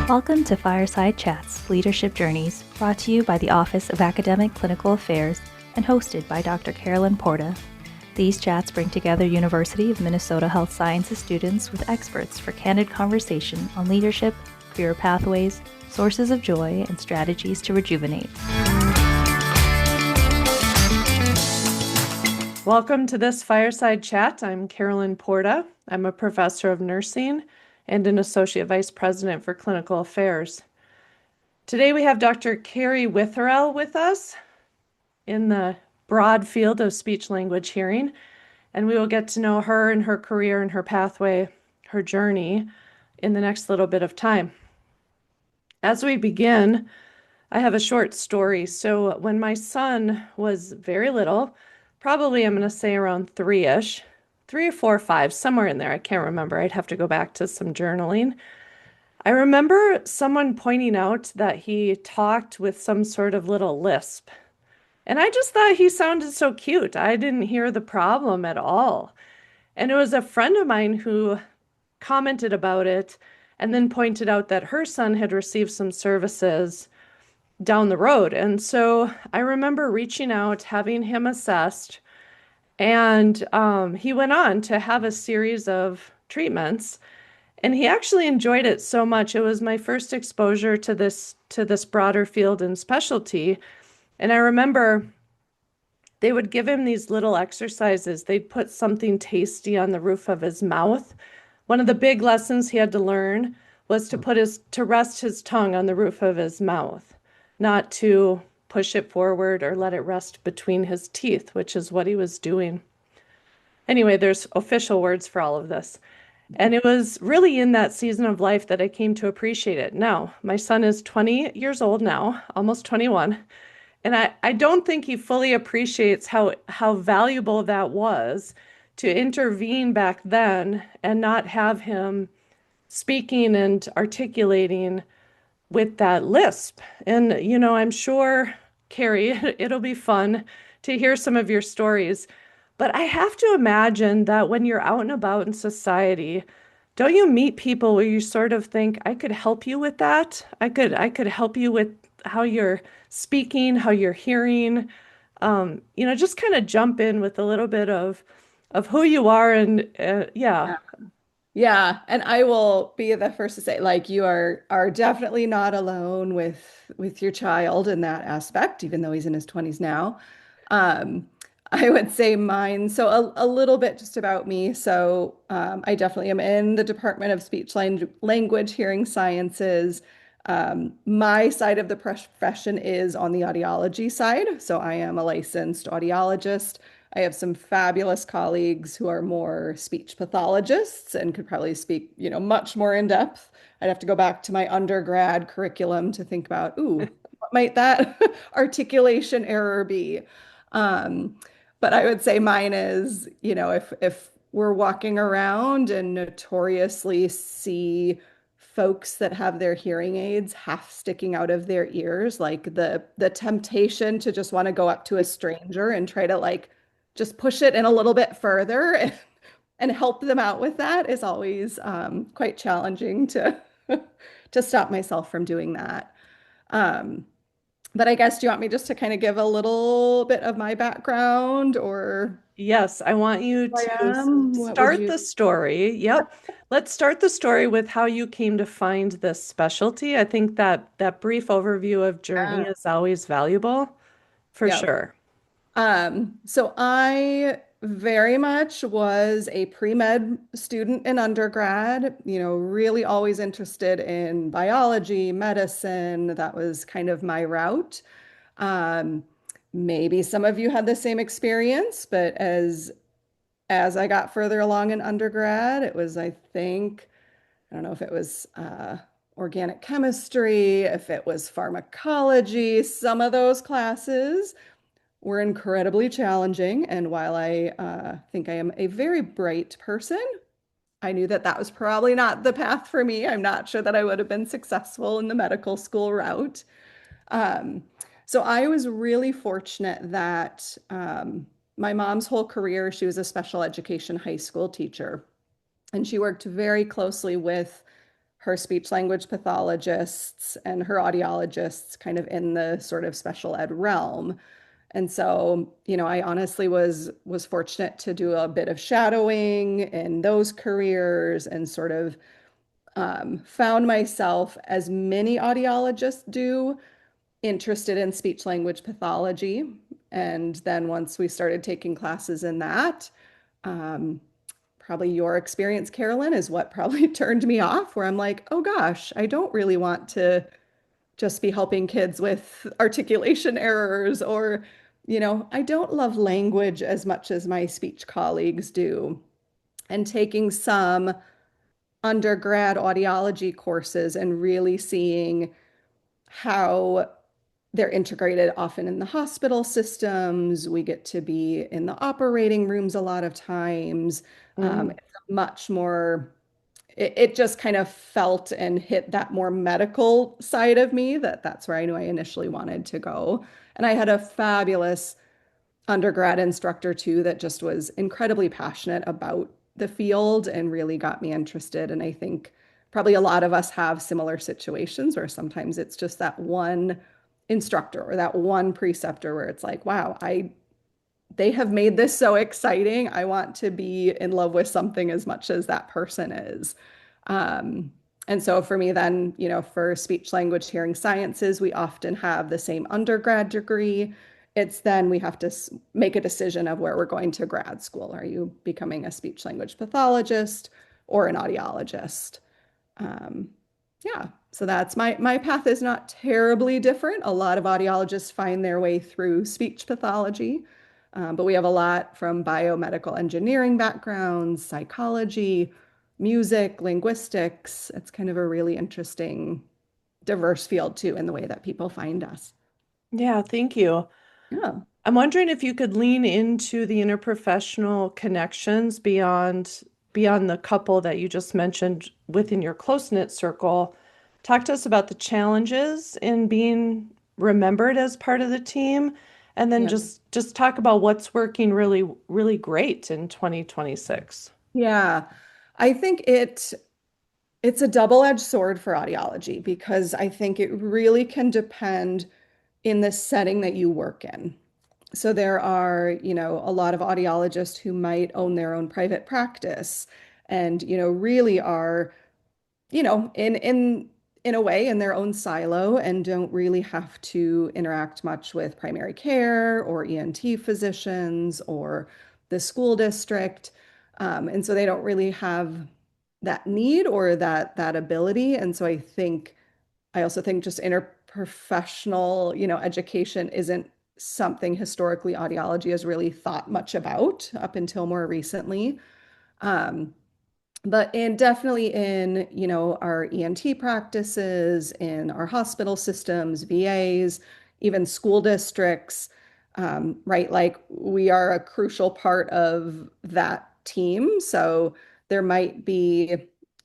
Welcome to Fireside Chats, Leadership Journeys, brought to you by the Office of Academic Clinical Affairs and hosted by Dr. Carolyn Porta. These chats bring together University of Minnesota Health Sciences students with experts for candid conversation on leadership, career pathways, sources of joy, and strategies to rejuvenate. Welcome to this Fireside Chat. I'm Carolyn Porta. I'm a professor of nursing and an associate vice president for clinical affairs. Today we have Dr. Kerry Witherell with us in the broad field of speech language hearing, and we will get to know her and her career and her pathway, her journey in the next little bit of time. As we begin, I have a short story. So when my son was very little, probably I'm going to say around 3-ish, 3 or 4 or 5, somewhere in there. I can't remember. I'd have to go back to some journaling. I remember someone pointing out that he talked with some sort of little lisp. And I just thought he sounded so cute. I didn't hear the problem at all. And it was a friend of mine who commented about it and then pointed out that her son had received some services down the road. And so I remember reaching out, having him assessed, and he went on to have a series of treatments, and he actually enjoyed it so much. It was my first exposure to this broader field and specialty. And I remember they would give him these little exercises. They'd put something tasty on the roof of his mouth. One of the big lessons he had to learn was to rest his tongue on the roof of his mouth, not to push it forward or let it rest between his teeth, which is what he was doing. Anyway, there's official words for all of this. And it was really in that season of life that I came to appreciate it. Now, my son is 20 years old now, almost 21. And I don't think he fully appreciates how valuable that was to intervene back then and not have him speaking and articulating with that lisp. And, I'm sure, Kerry, it'll be fun to hear some of your stories. But I have to imagine that when you're out and about in society, don't you meet people where you sort of think, I could help you with that? I could help you with how you're speaking, how you're hearing, just kind of jump in with a little bit of who you are. And yeah. Yeah, and I will be the first to say, like, you are definitely not alone with your child in that aspect, even though he's in his 20s now. I would say mine. So a little bit just about me. So I definitely am in the Department of Speech Language Hearing Sciences. My side of the profession is on the audiology side. So I am a licensed audiologist. I have some fabulous colleagues who are more speech pathologists and could probably speak, much more in depth. I'd have to go back to my undergrad curriculum to think about, what might that articulation error be? But I would say mine is, if we're walking around and notoriously see folks that have their hearing aids half sticking out of their ears, like the temptation to just want to go up to a stranger and try to just push it in a little bit further and help them out with that is always quite challenging to stop myself from doing that. But I guess, do you want me just to kind of give a little bit of my background or? Yes, I want you to start the story. Yep. Let's start the story with how you came to find this specialty. I think that brief overview of journey is always valuable for sure. So I very much was a pre-med student in undergrad, really always interested in biology, medicine. That was kind of my route. Maybe some of you had the same experience, but as I got further along in undergrad, it was, I don't know if it was organic chemistry, if it was pharmacology, some of those classes were incredibly challenging. And while I think I am a very bright person, I knew that was probably not the path for me. I'm not sure that I would have been successful in the medical school route. So I was really fortunate that my mom's whole career, she was a special education high school teacher. And she worked very closely with her speech language pathologists and her audiologists kind of in the sort of special ed realm. And so, I honestly was fortunate to do a bit of shadowing in those careers and sort of found myself, as many audiologists do, interested in speech language pathology. And then once we started taking classes in that, um, probably your experience, Carolyn, is what probably turned me off, where I'm like, oh gosh, I don't really want to just be helping kids with articulation errors, or, I don't love language as much as my speech colleagues do. And taking some undergrad audiology courses and really seeing how they're integrated often in the hospital systems. We get to be in the operating rooms a lot of times. Mm. It's much more, it just kind of felt and hit that more medical side of me, that's where I knew I initially wanted to go. And I had a fabulous undergrad instructor too that just was incredibly passionate about the field and really got me interested. And I think probably a lot of us have similar situations where sometimes it's just that one instructor or that one preceptor where it's like, wow, they have made this so exciting. I want to be in love with something as much as that person is. Um, and so for me, then, for speech language hearing sciences, we often have the same undergrad degree. It's then we have to make a decision of where we're going to grad school. Are you becoming a speech language pathologist or an audiologist? Um, yeah, so that's my path is not terribly different. A lot of audiologists find their way through speech pathology, but we have a lot from biomedical engineering backgrounds, psychology, music, linguistics. It's kind of a really interesting, diverse field too in the way that people find us. Yeah, thank you. Yeah, I'm wondering if you could lean into the interprofessional connections beyond the couple that you just mentioned within your close-knit circle. Talk to us about the challenges in being remembered as part of the team, and then yeah. just talk about what's working really, really great in 2026. Yeah. I think it's a double-edged sword for audiology because I think it really can depend in the setting that you work in. So there are, a lot of audiologists who might own their own private practice and, really are, in a way in their own silo and don't really have to interact much with primary care or ENT physicians or the school district. And so they don't really have that need or that ability. And so I also think just interprofessional, education isn't something historically audiology has really thought much about up until more recently. Um, but definitely in, our ENT practices, in our hospital systems, VAs, even school districts, right? Like we are a crucial part of that team. So there might be,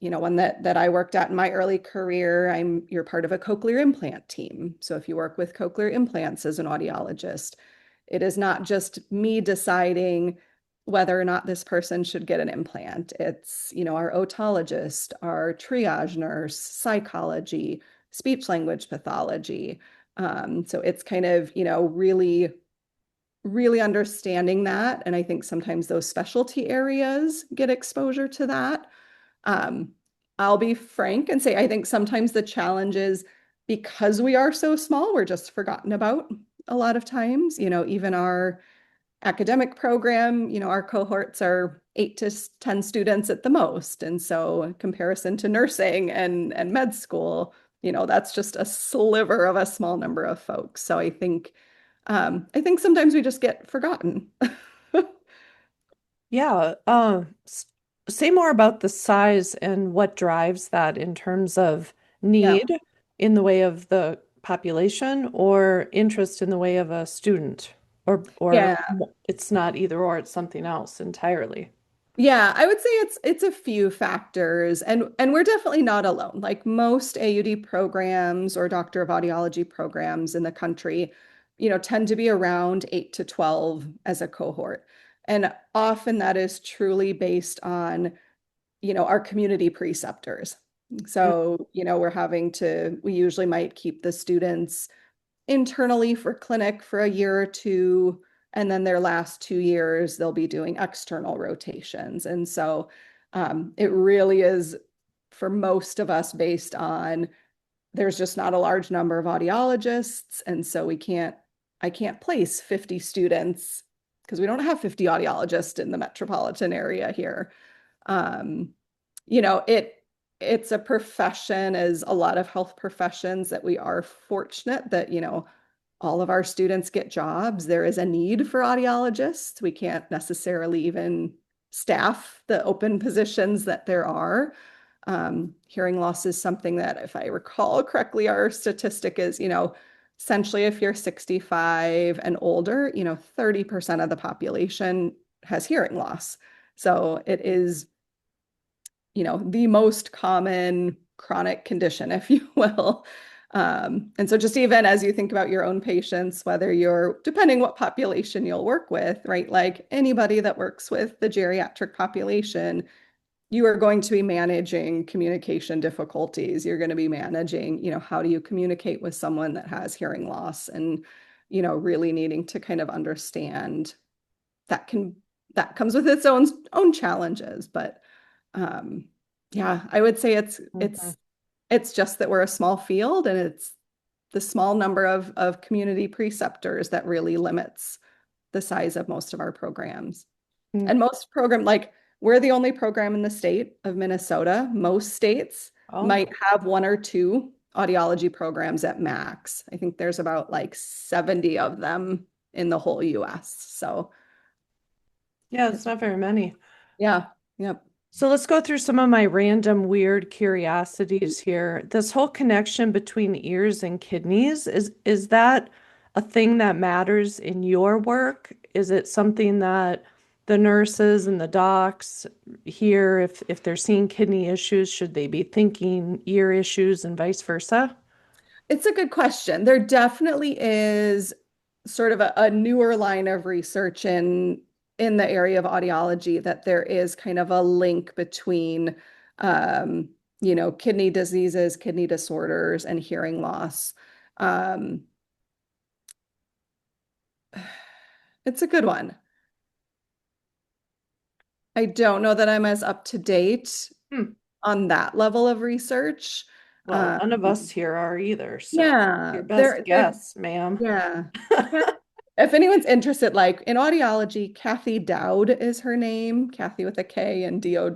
one that I worked at in my early career, you're part of a cochlear implant team. So if you work with cochlear implants as an audiologist, it is not just me deciding whether or not this person should get an implant. It's, our otologist, our triage nurse, psychology, speech language pathology. So it's kind of, really, really understanding that. And I think sometimes those specialty areas get exposure to that. Um, I'll be frank and say I think sometimes the challenge is because we are so small, we're just forgotten about a lot of times. Even our academic program, our cohorts are 8 to 10 students at the most. And so in comparison to nursing and med school, that's just a sliver of a small number of folks. So I think sometimes we just get forgotten. Yeah, say more about the size and what drives that in terms of Yeah. need in the way of the population or interest in the way of a student, or Yeah. it's not either or, it's something else entirely. Yeah, I would say it's a few factors and we're definitely not alone. Like most AUD programs or Doctor of Audiology programs in the country, tend to be around 8 to 12 as a cohort. And often that is truly based on, our community preceptors. So, we usually might keep the students internally for clinic for a year or two, and then their last 2 years, they'll be doing external rotations. And so it really is, for most of us, based on there's just not a large number of audiologists. And so I can't place 50 students because we don't have 50 audiologists in the metropolitan area here. Um, you know, it's a profession, as a lot of health professions, that we are fortunate that, all of our students get jobs. There is a need for audiologists. We can't necessarily even staff the open positions that there are. Hearing loss is something that, if I recall correctly, our statistic is, essentially if you're 65 and older, 30% of the population has hearing loss. So it is, the most common chronic condition, if you will. And so just even as you think about your own patients, whether you're, depending what population you'll work with, right? Like anybody that works with the geriatric population, you are going to be managing communication difficulties. You're going to be managing, how do you communicate with someone that has hearing loss, and, really needing to kind of understand that comes with its own challenges. But yeah, I would say it's just that we're a small field, and it's the small number of community preceptors that really limits the size of most of our programs. Mm. And most like we're the only program in the state of Minnesota. Most states might have one or two audiology programs at max. I think there's about like 70 of them in the whole US. So Yeah, it's not very many. yeah, yep. So let's go through some of my random weird curiosities here. This whole connection between ears and kidneys, is that a thing that matters in your work? Is it something that the nurses and the docs hear, if they're seeing kidney issues, should they be thinking ear issues and vice versa? It's a good question. There definitely is sort of a newer line of research in the area of audiology, that there is kind of a link between kidney diseases, kidney disorders, and hearing loss. Um, it's a good one. I don't know that I'm as up to date on that level of research. Well, none of us here are either, so Yeah, your best guess, ma'am. yeah. If anyone's interested, like in audiology, Kathy Dowd is her name, Kathy with a K and Dowd,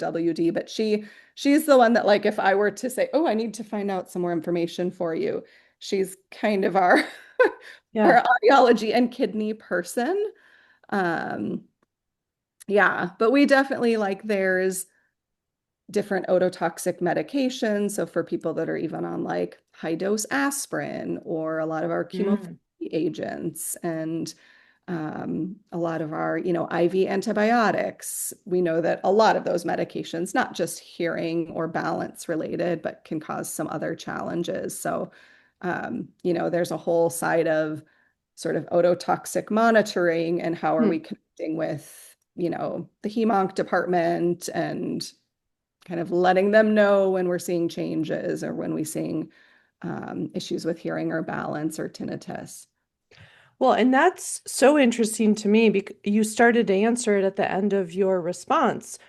but she's the one that, like, if I were to say, oh, I need to find out some more information for you, she's kind of our Yeah. our audiology and kidney person. Um, yeah, but we definitely, like, there's different ototoxic medications. So for people that are even on like high dose aspirin, or a lot of our chemotherapy agents, and a lot of our, IV antibiotics, we know that a lot of those medications, not just hearing or balance related, but can cause some other challenges. So, there's a whole side of sort of ototoxic monitoring, and how are we connecting with, the hemonc department, and kind of letting them know when we're seeing changes, or when we're seeing issues with hearing or balance or tinnitus. Well, and that's so interesting to me because you started to answer it at the end of your response.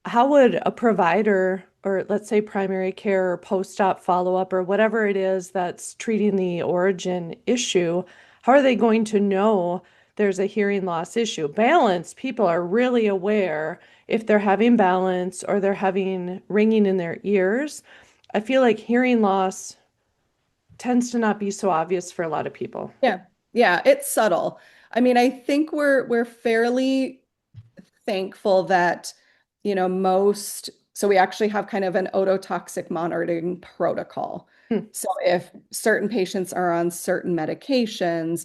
How would a provider, or let's say primary care or post-op follow-up or whatever it is that's treating the origin issue, how are they going to know there's a hearing loss issue? Balance, people are really aware if they're having balance or they're having ringing in their ears. I feel like hearing loss tends to not be so obvious for a lot of people. Yeah. Yeah, it's subtle. I mean, I think we're fairly thankful that, so we actually have kind of an ototoxic monitoring protocol. So if certain patients are on certain medications,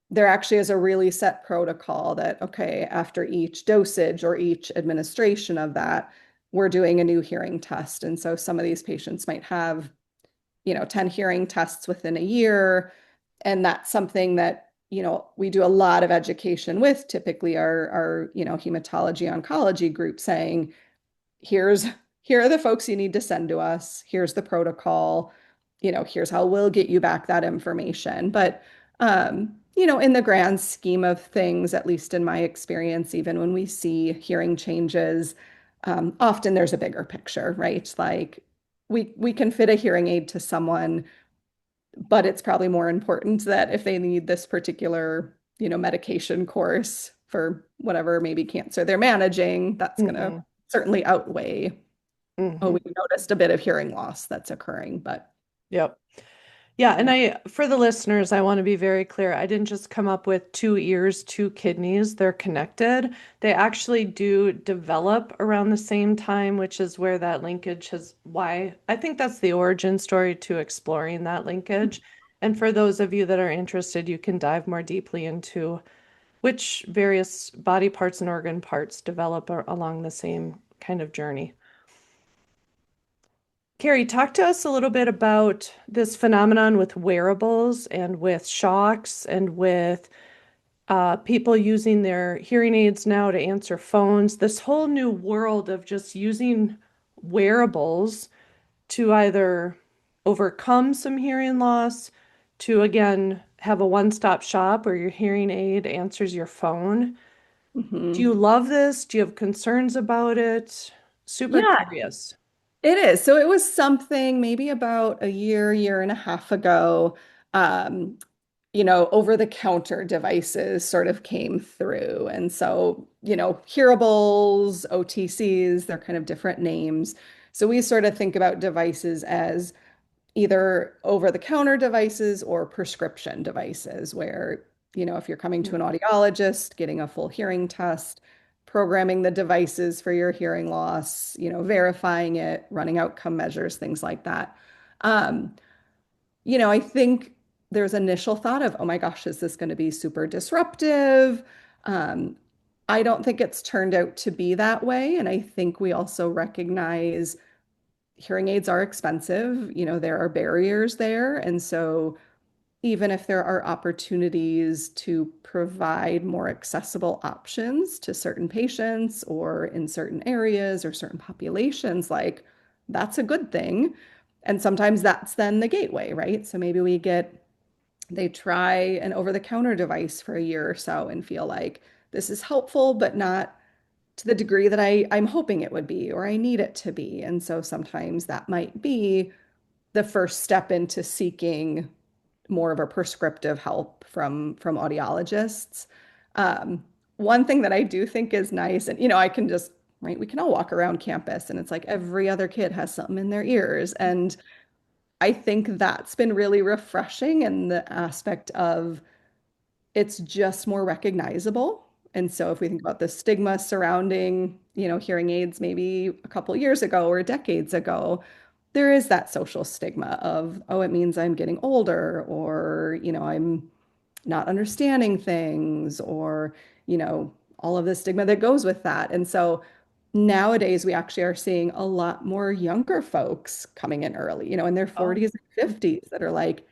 there actually is a really set protocol that, okay, after each dosage or each administration of that, we're doing a new hearing test. And so some of these patients might have, 10 hearing tests within a year. And that's something that, we do a lot of education with, typically our hematology oncology group, saying, here's here are the folks you need to send to us. Here's the protocol. Here's how we'll get you back that information. But, in the grand scheme of things, at least in my experience, even when we see hearing changes, often there's a bigger picture, right? Like we can fit a hearing aid to someone, but it's probably more important that if they need this particular, medication course for whatever maybe cancer they're managing, that's going to Mm-hmm. certainly outweigh, oh, Mm-hmm. we noticed a bit of hearing loss that's occurring, but Yep. Yeah, and yeah. for the listeners, I want to be very clear. I didn't just come up with two ears, two kidneys. They're connected. They actually do develop around the same time, which is where that linkage has, why I think that's the origin story to exploring that linkage. And for those of you that are interested, you can dive more deeply into which various body parts and organ parts develop along the same kind of journey. Kerry, talk to us a little bit about this phenomenon with wearables and with shocks and with people using their hearing aids now to answer phones. This whole new world of just using wearables to either overcome some hearing loss, to again have a one-stop shop where your hearing aid answers your phone. Do Mhm. you love this? Do you have concerns about it? Super Yeah, curious. it is. So it was something maybe about a year and a half ago. Um, over-the-counter devices sort of came through. And so, hearables, OTCs, they're kind of different names. So we sort of think about devices as either over-the-counter devices or prescription devices, where, if you're coming to an Mhm. audiologist, getting a full hearing test, programming the devices for your hearing loss, verifying it, running outcome measures, things like that. Um, I think there's initial thought of, oh my gosh, is this going to be super disruptive? Um, I don't think it's turned out to be that way. And I think we also recognize hearing aids are expensive. There are barriers there. And so even if there are opportunities to provide more accessible options to certain patients or in certain areas or certain populations, like that's a good thing. And sometimes that's then the gateway, right? So maybe they try an over-the-counter device for a year or so and feel like this is helpful, but not to the degree that I'm hoping it would be or I need it to be. And so sometimes that might be the first step into seeking more of a prescriptive help from audiologists. One thing that I do think is nice, and I can just, right, we can all walk around campus and it's like every other kid has something in their ears. And I think that's been really refreshing in the aspect of it's just more recognizable. And so if we think about the stigma surrounding, hearing aids maybe a couple years ago or decades ago, there is that social stigma of, oh, it means I'm getting older, or, I'm not understanding things, or, all of the stigma that goes with that. And so nowadays we actually are seeing a lot more younger folks coming in early, in their Oh. 40s and 50s that are like,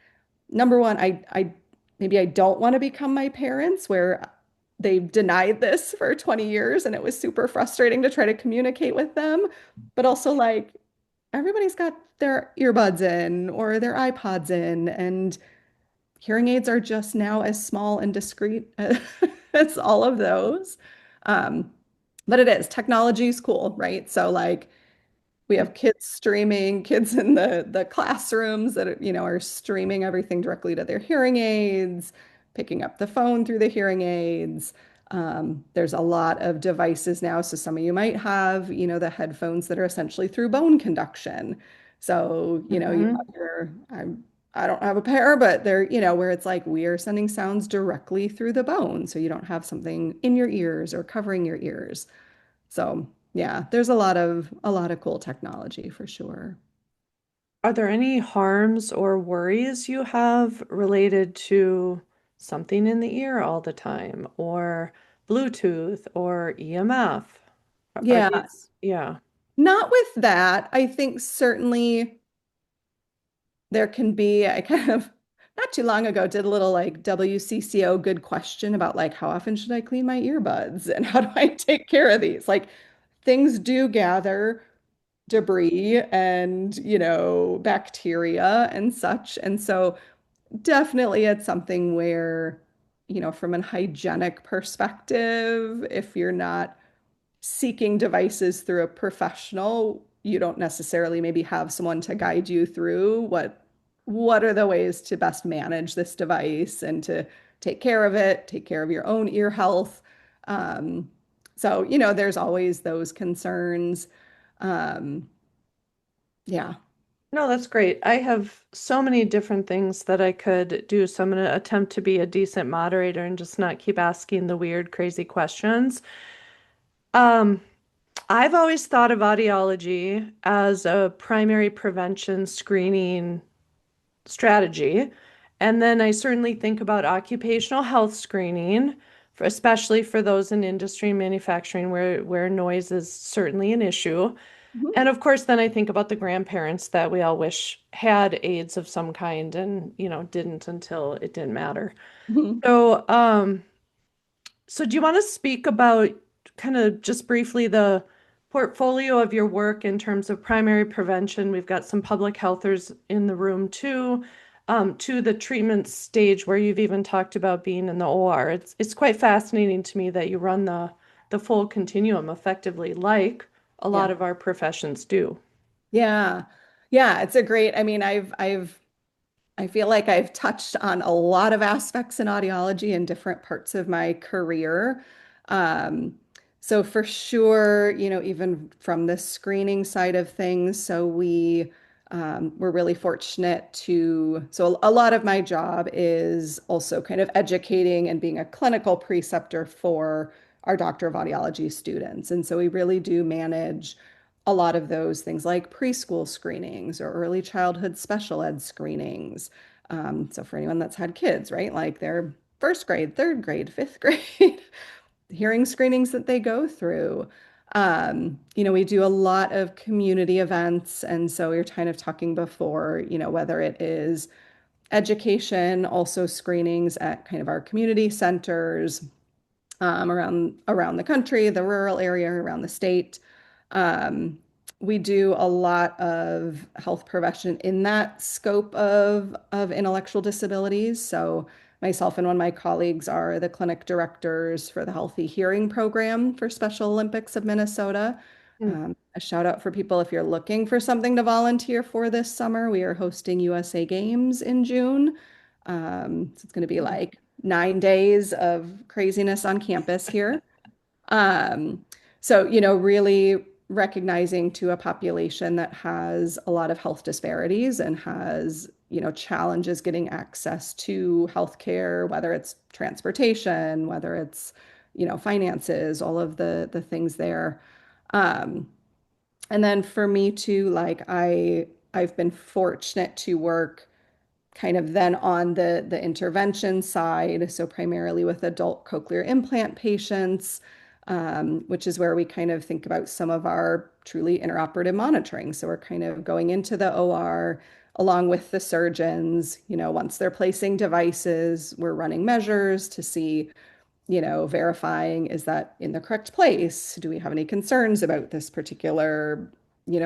number one, I maybe I don't want to become my parents where they've denied this for 20 years and it was super frustrating to try to communicate with them. But also like everybody's got their earbuds in or their iPods in, and hearing aids are just now as small and discreet as all of those. Um, but it is, technology is cool, right? So like we have kids streaming, kids in the classrooms that are streaming everything directly to their hearing aids, picking up the phone through the hearing aids. There's a lot of devices now. So some of you might have, the headphones that are essentially through bone conduction. So, you Mhm. have I don't have a pair, but they're, where it's like we are sending sounds directly through the bone. So you don't have something in your ears or covering your ears. So yeah, there's a lot of cool technology for sure. Are there any harms or worries you have related to something in the ear all the time, or Bluetooth or EMF? Are Yeah, these, yeah. not with that. I think certainly there can be, I kind of not too long ago did a little like WCCO good question about like how often should I clean my earbuds and how do I take care of these? Like things do gather. debris and, bacteria and such. And so definitely it's something where, from an hygienic perspective, if you're not seeking devices through a professional, you don't necessarily maybe have someone to guide you through what are the ways to best manage this device and to take care of it, take care of your own ear health. Um, so, there's always those concerns. Um, yeah. No, that's great. I have so many different things that I could do, so I'm going to attempt to be a decent moderator and just not keep asking the weird, crazy questions. Um, I've always thought of audiology as a primary prevention screening strategy. And then I certainly think about occupational health screening, especially for those in industry and manufacturing where noise is certainly an issue. Mhm. And of course, then I think about the grandparents that we all wish had aids of some kind and, didn't until it didn't matter. Mhm. So, so do you want to speak about kind of just briefly the portfolio of your work in terms of primary prevention? We've got some public healthers in the room too, to the treatment stage where you've even talked about being in the OR. It's quite fascinating to me that you run the full continuum effectively, like a Yeah. lot of our professions do. Yeah. Yeah, it's a great, I mean, I feel like I've touched on a lot of aspects in audiology in different parts of my career. Um, so for sure, even from the screening side of things, so we're really fortunate so a lot of my job is also kind of educating and being a clinical preceptor for our Doctor of Audiology students. And so we really do manage a lot of those things like preschool screenings or early childhood special ed screenings. So for anyone that's had kids, right? Like their first grade, third grade, fifth grade hearing screenings that they go through. We do a lot of community events. And so we were kind of talking before, whether it is education, also screenings at kind of our community centers, around the country, the rural area, around the state. Um, we do a lot of health profession in that scope of intellectual disabilities. So myself and one of my colleagues are the clinic directors for the Healthy Hearing Program for Special Olympics of Minnesota. Mm. A shout out for people if you're looking for something to volunteer for this summer. We are hosting USA Games in June. So it's going to be like 9 days of craziness on campus here. Um, so, really recognizing to a population that has a lot of health disparities and has, challenges getting access to healthcare, whether it's transportation, whether it's, finances, all of the things there. Um, and then for me too, like I've been fortunate to work kind of then on the intervention side, so primarily with adult cochlear implant patients, which is where we kind of think about some of our truly intraoperative monitoring. So we're kind of going into the OR along with the surgeons, once they're placing devices, we're running measures to see, verifying is that in the correct place? Do we have any concerns about this particular,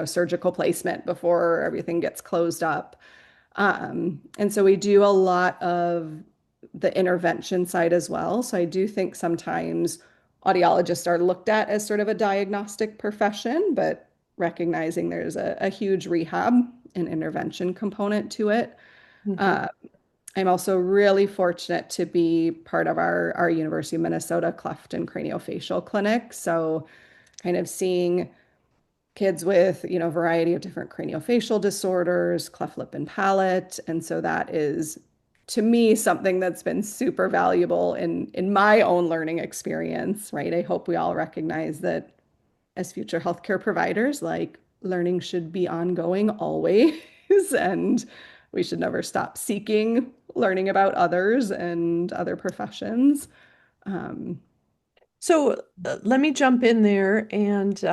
surgical placement before everything gets closed up? And so we do a lot of the intervention side as well. So I do think sometimes audiologists are looked at as sort of a diagnostic profession, but recognizing there's a huge rehab and intervention component to it. Mhm. Uh, I'm also really fortunate to be part of our University of Minnesota Cleft and Craniofacial Clinic. So kind of seeing kids with, a variety of different craniofacial disorders, cleft lip and palate. And so that is, to me, something that's been super valuable in my own learning experience, right? I hope we all recognize that as future healthcare providers, like learning should be ongoing always, and we should never stop seeking learning about others and other professions. Um, So let me jump in there and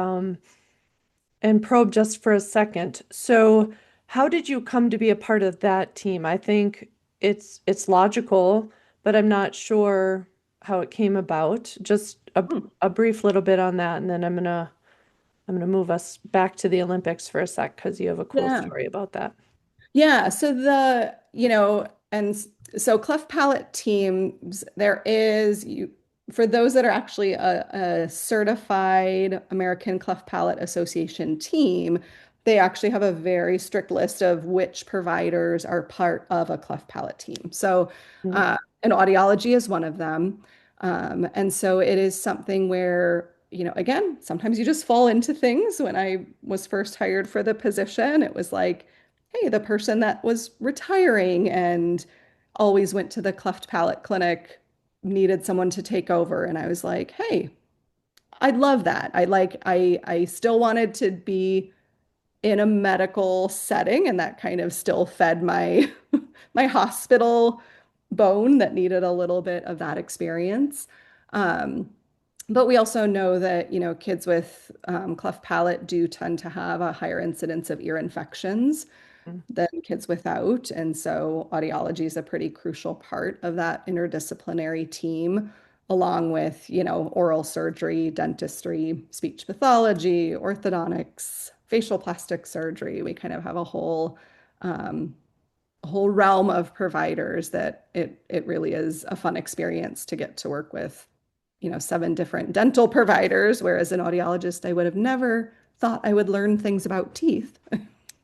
probe just for a second. So, how did you come to be a part of that team? I think it's logical, but I'm not sure how it came about. Just a brief little bit on that, and then I'm gonna I'm going to move us back to the Olympics for a sec because you have a cool Yeah. story about that. Yeah, so so cleft palate teams, there is you for those that are actually a certified American Cleft Palate Association team, they actually have a very strict list of which providers are part of a cleft palate team. So, Mm. and audiology is one of them. And so it is something where, again, sometimes you just fall into things. When I was first hired for the position, it was like, hey, the person that was retiring and always went to the cleft palate clinic needed someone to take over. And I was like, hey, I'd love that. I still wanted to be in a medical setting, and that kind of still fed my my hospital bone that needed a little bit of that experience. Um, but we also know that, kids with cleft palate do tend to have a higher incidence of ear infections Mm. than kids without. And so audiology is a pretty crucial part of that interdisciplinary team, along with, oral surgery, dentistry, speech pathology, orthodontics, facial plastic surgery. We kind of have um, a whole realm of providers that it really is a fun experience to get to work with, 7 different dental providers, whereas an audiologist, I would have never thought I would learn things about teeth.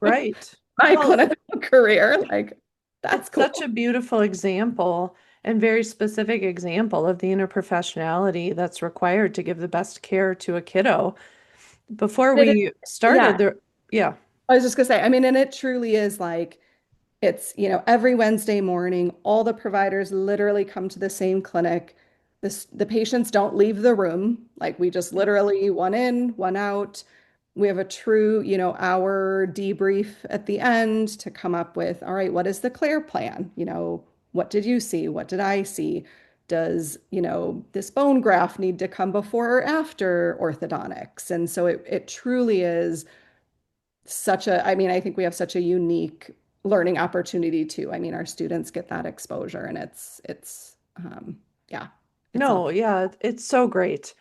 Right. My Well, clinical career. Like, that's it's such cool. a beautiful example and very specific example of the interprofessionality that's required to give the best care to a kiddo. Before It is, we started yeah. there, yeah. I was just gonna say, I mean, and it truly is like it's, every Wednesday morning, all the providers literally come to the same clinic. The patients don't leave the room. Like we just literally one in, one out. We have a true, hour debrief at the end to come up with, all right, what is the clear plan? What did you see? What did I see? Does, this bone graft need to come before or after orthodontics? And so it truly is I mean, I think we have such a unique learning opportunity too. I mean, our students get that exposure and yeah, it's No, awesome. yeah, it's so great.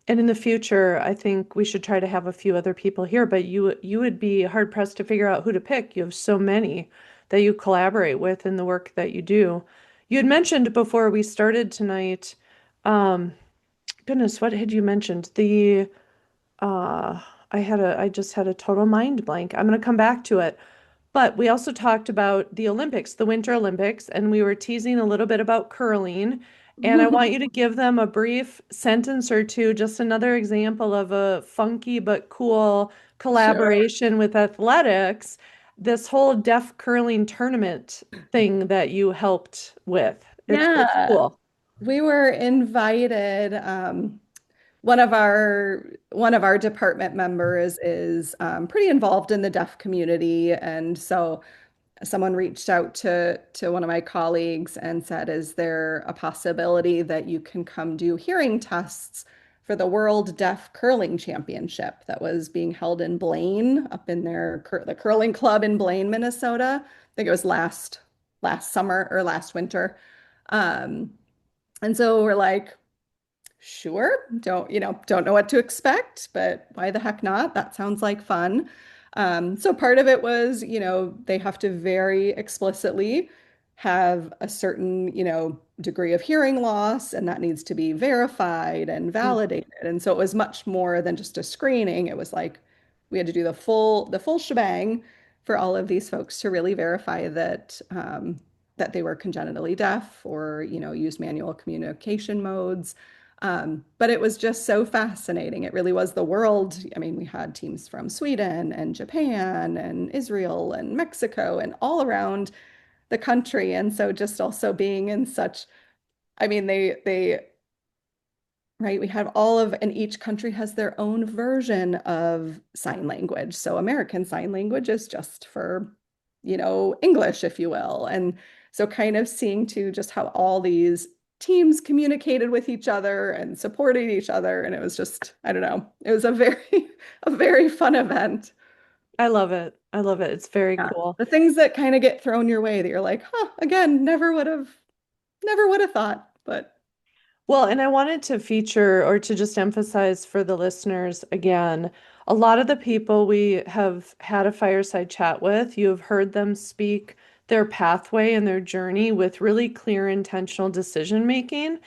And in the future, I think we should try to have a few other people here, but you would be hard pressed to figure out who to pick. You have so many that you collaborate with in the work that you do. You had mentioned before we started tonight, um, goodness, what had you mentioned? Uh, I just had a total mind blank. I'm gonna come back to it. But we also talked about the Olympics, the Winter Olympics, and we were teasing a little bit about curling. And I want you to give them a brief sentence or two, just another example of a funky but cool Sure. collaboration with athletics, this whole deaf curling tournament thing that you helped with. It's Yeah. cool. We were invited. One of our department members is pretty involved in the deaf community, and so someone reached out to one of my colleagues and said, "Is there a possibility that you can come do hearing tests for the World Deaf Curling Championship that was being held in Blaine, up in the curling club in Blaine, Minnesota? I think it was last summer or last winter." Um, and so we're like, sure, don't know what to expect, but why the heck not? That sounds like fun. So part of it was, they have to very explicitly have a certain, degree of hearing loss, and that needs to be verified and Mm. validated. And so it was much more than just a screening. It was like we had to do the full shebang for all of these folks to really verify that they were congenitally deaf or, used manual communication modes. But it was just so fascinating. It really was the world. I mean, we had teams from Sweden and Japan and Israel and Mexico and all around the country. And so just also being in such, I mean, right, we have and each country has their own version of sign language. So American Sign Language is just for, English, if you will. And so kind of seeing too just how all these teams communicated with each other and supported each other. And it was just, I don't know, it was a very, a very fun event. I love it. I love it. It's very Yeah. cool. The things that kind of get thrown your way that you're like, huh, again, never would have thought, but Well, and I wanted to feature or to just emphasize for the listeners again, a lot of the people we have had a fireside chat with, you have heard them speak their pathway and their journey with really clear, intentional decision making.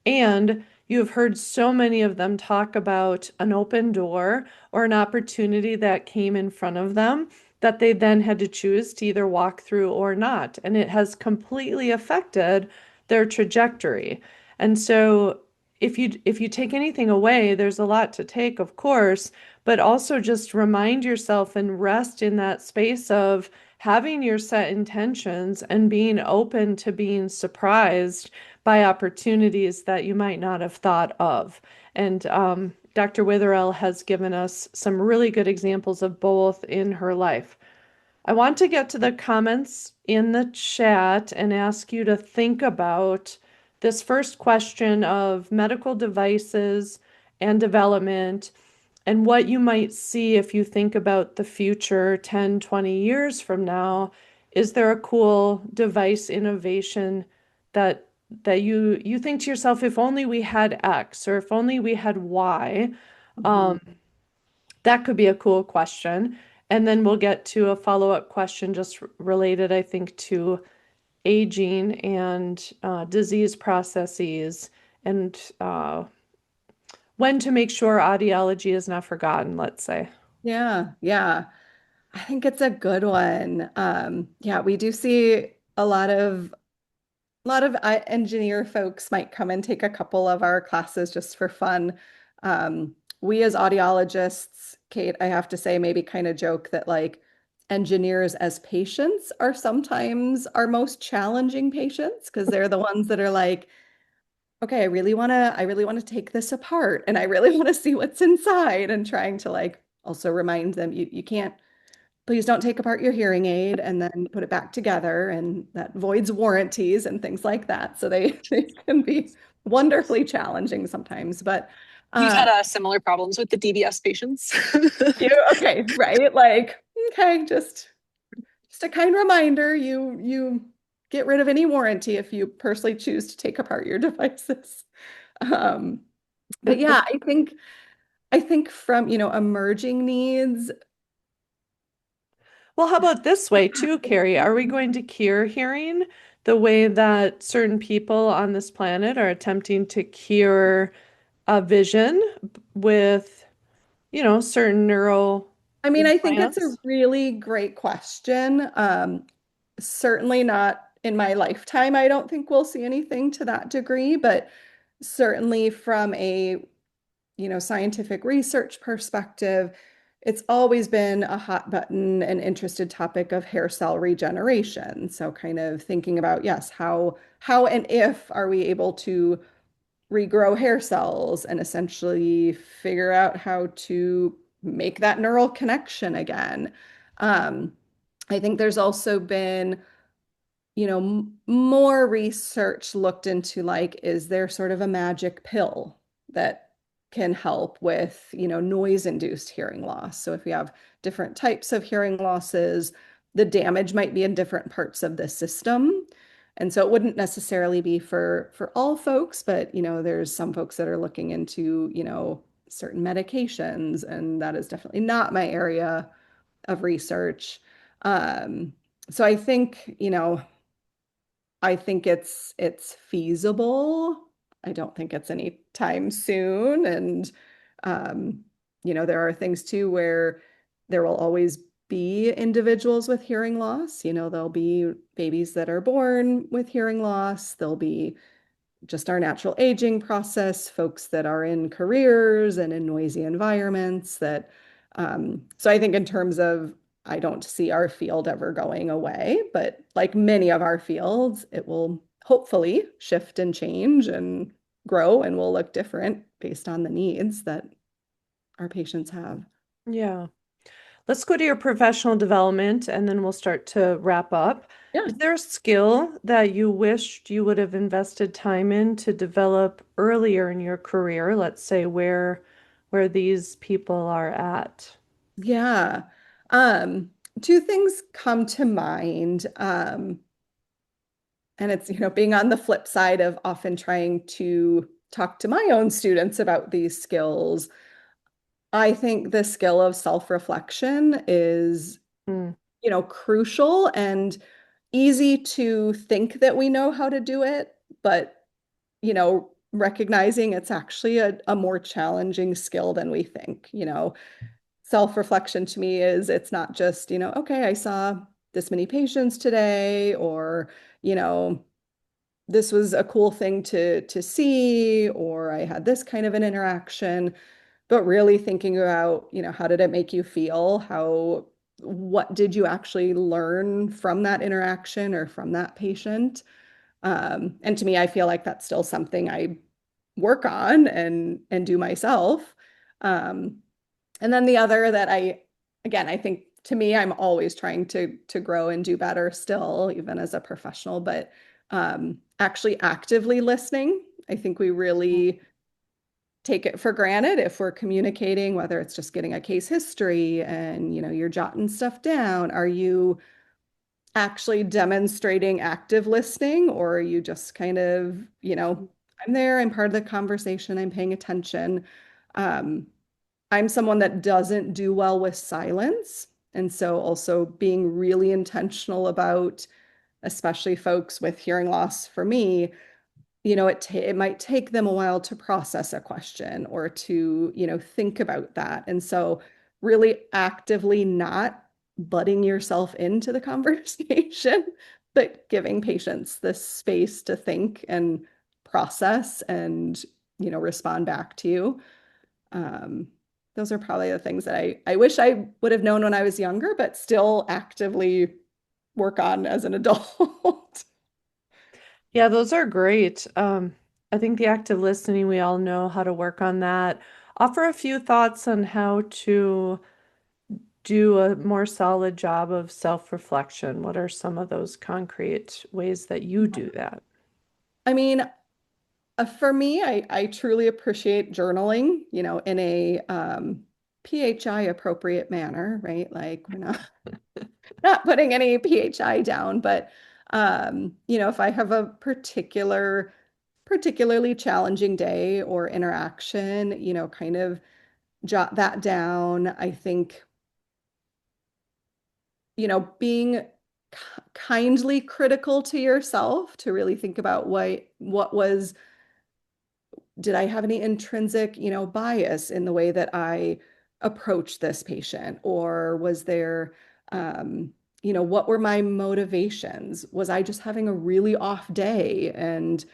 And you've heard so many of them talk about an open door or an opportunity that came in front of them that they then had to choose to either walk through or not. And it has completely affected their trajectory. And so if you take anything away, there's a lot to take, of course, but also just remind yourself and rest in that space of having your set intentions and being open to being surprised by opportunities that you might not have thought of. And Dr. Witherell has given us some really good examples of both in her life. I want to get to the comments in the chat and ask you to think about this first question of medical devices and development and what you might see if you think about the future 10, 20 years from now. Is there a cool device innovation that you think to yourself, if only we had X or if only we had Y? Um, that could be a cool question. And then we'll get to a follow-up question just related, I think, to aging and disease processes and when to make sure audiology is not forgotten, let's say. Yeah, yeah. I think it's a good one. Yeah, we do see a lot of engineer folks might come and take a couple of our classes just for fun. We as audiologists, Kate, I have to say, maybe kind of joke that like engineers as patients are sometimes our most challenging patients because they're the ones that are like, okay, I really want to take this apart and I really want to see what's inside and trying to like also remind them you can't please don't take apart your hearing aid and then put it back together and that voids warranties and things like that. So they can be wonderfully challenging sometimes. But We've uh had similar problems with the DBS patients. you okay, right? Like, okay, just a kind reminder, you get rid of any warranty if you personally choose to take apart your devices. Um, but yeah, I think from, emerging needs. Well, how about this way too, Carrie? Are we going to cure hearing the way that certain people on this planet are attempting to cure a vision with, certain neural I mean, I think it's a implants? really great question. Certainly not in my lifetime. I don't think we'll see anything to that degree, but certainly from a, scientific research perspective, it's always been a hot button and interested topic of hair cell regeneration. So kind of thinking about, yes, how and if are we able to regrow hair cells and essentially figure out how to make that neural connection again. Um, I think there's also been, more research looked into like, is there sort of a magic pill that can help with, noise-induced hearing loss? So if we have different types of hearing losses, the damage might be in different parts of the system. And so it wouldn't necessarily be for all folks, but there's some folks that are looking into, certain medications, and that is definitely not my area of research. Um, so I think it's feasible. I don't think it's any time soon. And um, there are things too where there will always be individuals with hearing loss. There'll be babies that are born with hearing loss. There'll be just our natural aging process, folks that are in careers and in noisy environments that, so I think in terms of, I don't see our field ever going away, but like many of our fields, it will hopefully shift and change and grow and will look different based on the needs that our patients have. Yeah. Let's go to your professional development and then we'll start to wrap up. Yeah. Is there a skill that you wished you would have invested time in to develop earlier in your career? Let's say where these people are at. Yeah. Um, Two things come to mind. And it's, being on the flip side of often trying to talk to my own students about these skills, I think the skill of self-reflection is, Mm, crucial and easy to think that we know how to do it, but, recognizing it's actually a more challenging skill than we think. Self-reflection to me is it's not just, okay, I saw this many patients today, or, you know, this was a cool thing to see, or I had this kind of an interaction, but really thinking about, how did it make you feel? What did you actually learn from that interaction or from that patient? And to me, I feel like that's still something I work on and do myself. Um, and then the other that again, I think to me, I'm always trying to grow and do better still, even as a professional, but actually actively listening. I think we really take it for granted if we're communicating, whether it's just getting a case history and you're jotting stuff down. Are you actually demonstrating active listening, or are you just kind of, I'm there, I'm part of the conversation, I'm paying attention. Um, I'm someone that doesn't do well with silence. And so also being really intentional about, especially folks with hearing loss for me, it might take them a while to process a question or to, think about that. And so really actively not butting yourself into the conversation, but giving patients the space to think and process and, respond back to you. Um, those are probably the things that I wish I would have known when I was younger, but still actively work on as an adult. yeah, those are great. I think the active listening, we all know how to work on that. Offer a few thoughts on how to do a more solid job of self-reflection. What are some of those concrete ways that you do that? I mean, for me, I truly appreciate journaling, in a PHI appropriate manner, right? Like we're not putting any PHI down, but if I have a particularly challenging day or interaction, kind of jot that down. I think, being kindly critical to yourself to really think about what was, did I have any intrinsic, bias in the way that I approached this patient? Or was there, what were my motivations? Was I just having a really off day and,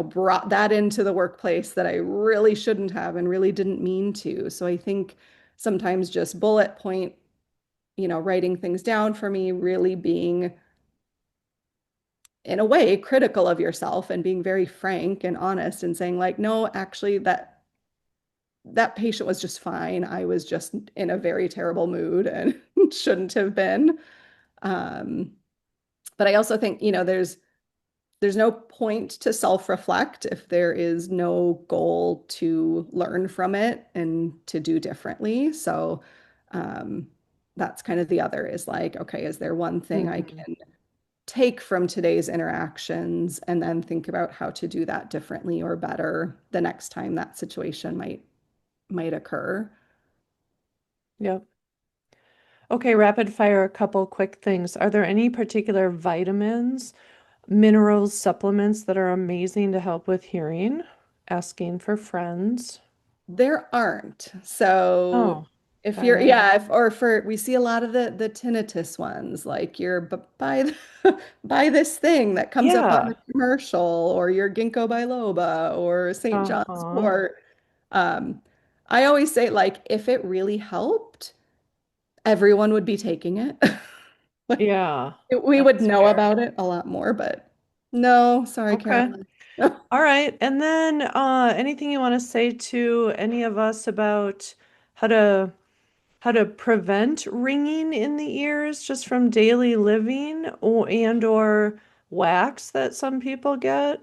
brought that into the workplace that I really shouldn't have and really didn't mean to? So I think sometimes just bullet point, writing things down for me, really being in a way critical of yourself and being very frank and honest and saying like, no, actually that patient was just fine. I was just in a very terrible mood and shouldn't have been. Um, but I also think, there's no point to self-reflect if there is no goal to learn from it and to do differently. So um, that's kind of the other is like, okay, is there one thing I Mhm. can take from today's interactions and then think about how to do that differently or better the next time that situation might occur. Yep. Okay, rapid fire, a couple quick things. Are there any particular vitamins, minerals, supplements that are amazing to help with hearing? Asking for friends. There aren't. So Oh, if all you're, right. yeah, or for, we see a lot of the tinnitus ones, like you're buy this thing that comes up on Yeah. the commercial, or your ginkgo biloba or St. John's Uh-huh. wort. Um, I always say like, if it really helped, everyone would be taking it. Like, Yeah, we would that's know fair. about it a lot more, but no, sorry, Okay. Carolyn. All right. And then anything you want to say to any of us about how to how to prevent ringing in the ears just from daily living or wax that some people get?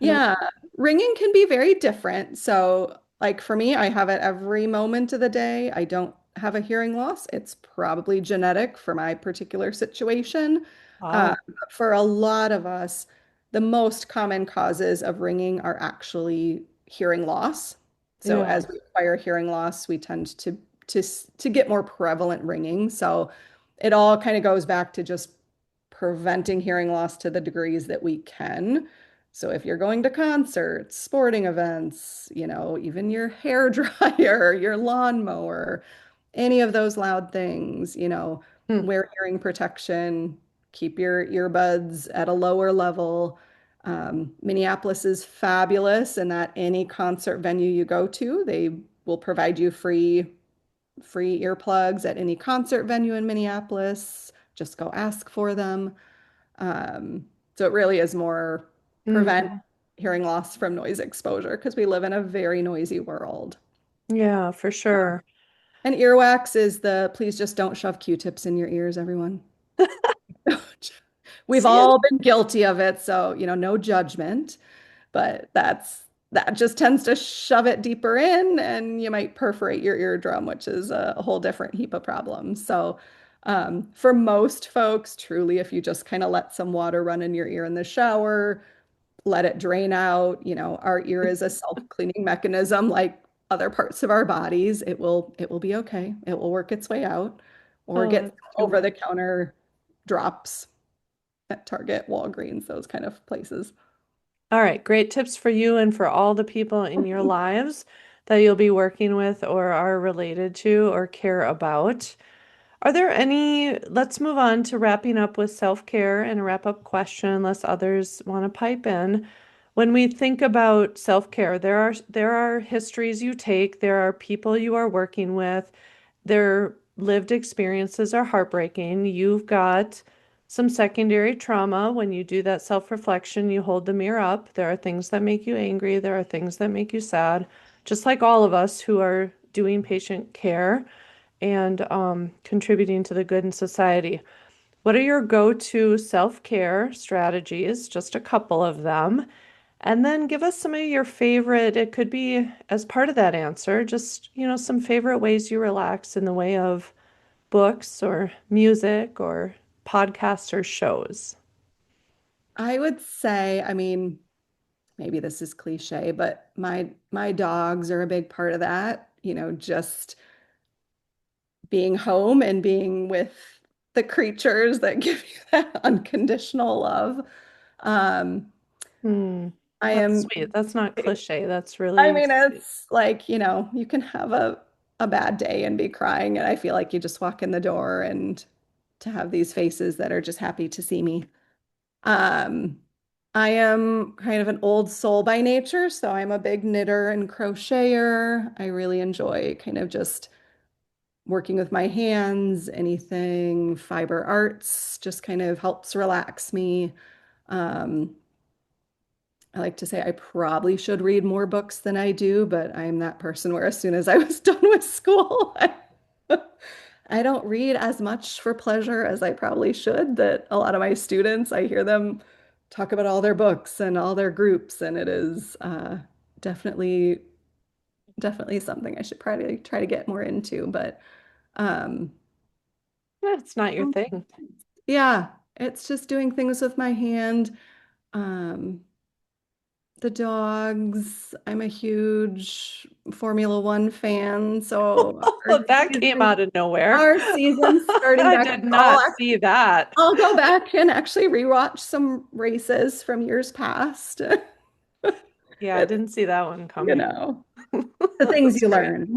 I don't. Yeah, ringing can be very different. So, like for me, I have it every moment of the day. I don't have a hearing loss. It's probably genetic for my particular situation. Wow. For a lot of us, the most common causes of ringing are actually hearing loss. So Yeah. as we acquire hearing loss, we tend to get more prevalent ringing. So it all kind of goes back to just preventing hearing loss to the degrees that we can. So if you're going to concerts, sporting events, even your hair dryer, your lawnmower, any of those loud things, Hmm. wear hearing protection, keep your earbuds at a lower level. Minneapolis is fabulous in that any concert venue you go to, they will provide you free earplugs at any concert venue in Minneapolis. Just go ask for them. So it really is more prevent Mm. hearing loss from noise exposure because we live in a very noisy world. Yeah, for sure. And earwax is the please just don't shove Q-tips in your ears, everyone. We've See it? all been guilty of it, so no judgment, but that just tends to shove it deeper in, and you might perforate your eardrum, which is a whole different heap of problems. So, for most folks, truly, if you just kind of let some water run in your ear in the shower, let it drain out. Our ear is a self-cleaning mechanism like other parts of our bodies. It will be okay. It will work its way out or Oh, get that's some true. over-the-counter drops at Target, Walgreens, those kind of places. All right, great tips for you and for all the people in your lives that you'll be working with or are related to or care about. Are there any, let's move on to wrapping up with self-care and a wrap-up question, unless others want to pipe in. When we think about self-care, there are histories you take, there are people you are working with, their lived experiences are heartbreaking. You've got some secondary trauma. When you do that self-reflection, you hold the mirror up. There are things that make you angry, there are things that make you sad, just like all of us who are doing patient care and contributing to the good in society. What are your go-to self-care strategies? Just a couple of them. And then give us some of your favorite, it could be as part of that answer, just, some favorite ways you relax in the way of books or music or podcasts or shows. I would say, I mean, maybe this is cliche, but my dogs are a big part of that. Just being home and being with the creatures that give you that unconditional love. Um, Hmm. I That's am, sweet. That's not cliche. That's I really mean, sweet. it's like, you can have a bad day and be crying, and I feel like you just walk in the door and to have these faces that are just happy to see me. Um, I am kind of an old soul by nature, so I'm a big knitter and crocheter. I really enjoy kind of just working with my hands, anything fiber arts just kind of helps relax me. Um, I like to say I probably should read more books than I do, but I'm that person where as soon as I was done with school, I don't read as much for pleasure as I probably should. That a lot of my students, I hear them talk about all their books and all their groups, and it is definitely definitely something I should probably try to get more into. But um, Yeah, it's not your thing. yeah, it's just doing things with my hand. Um, the dogs, I'm a huge Formula One fan, so Oh, that came out of nowhere. our season's starting I back. did not see that. I'll go back and actually rewatch some races from years past. Yeah, I It's, didn't see that one you coming. know, the things That's you great. learn.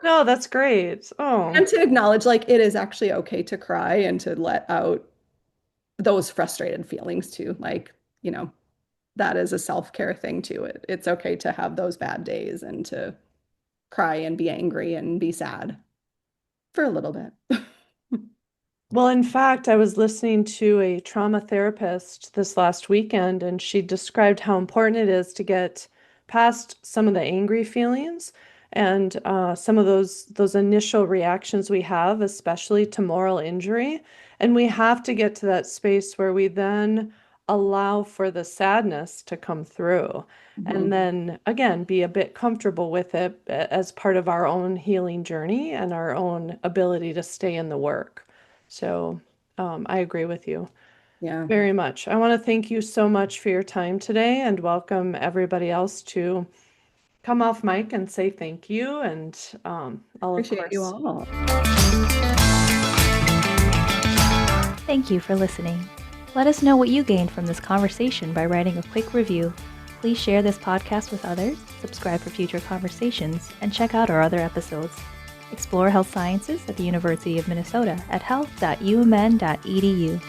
No, that's great. Oh, And to acknowledge, like, it is actually okay to cry and to let out those frustrated feelings too. Like, you know, that is a self-care thing too. It's okay to have those bad days and to cry and be angry and be sad for a little bit. well, in fact, I was listening to a trauma therapist this last weekend, and she described how important it is to get past some of the angry feelings and some of those initial reactions we have, especially to moral injury. And we have to get to that space where we then allow for the sadness to come through. And Mhm. then again, be a bit comfortable with it as part of our own healing journey and our own ability to stay in the work. So I agree with you. Yeah. Very much. I want to thank you so much for your time today and welcome everybody else to come off mic and say thank you. And I'll of Appreciate you course. all. Thank you for listening. Let us know what you gained from this conversation by writing a quick review. Please share this podcast with others, subscribe for future conversations, and check out our other episodes. Explore health sciences at the University of Minnesota at health.umn.edu.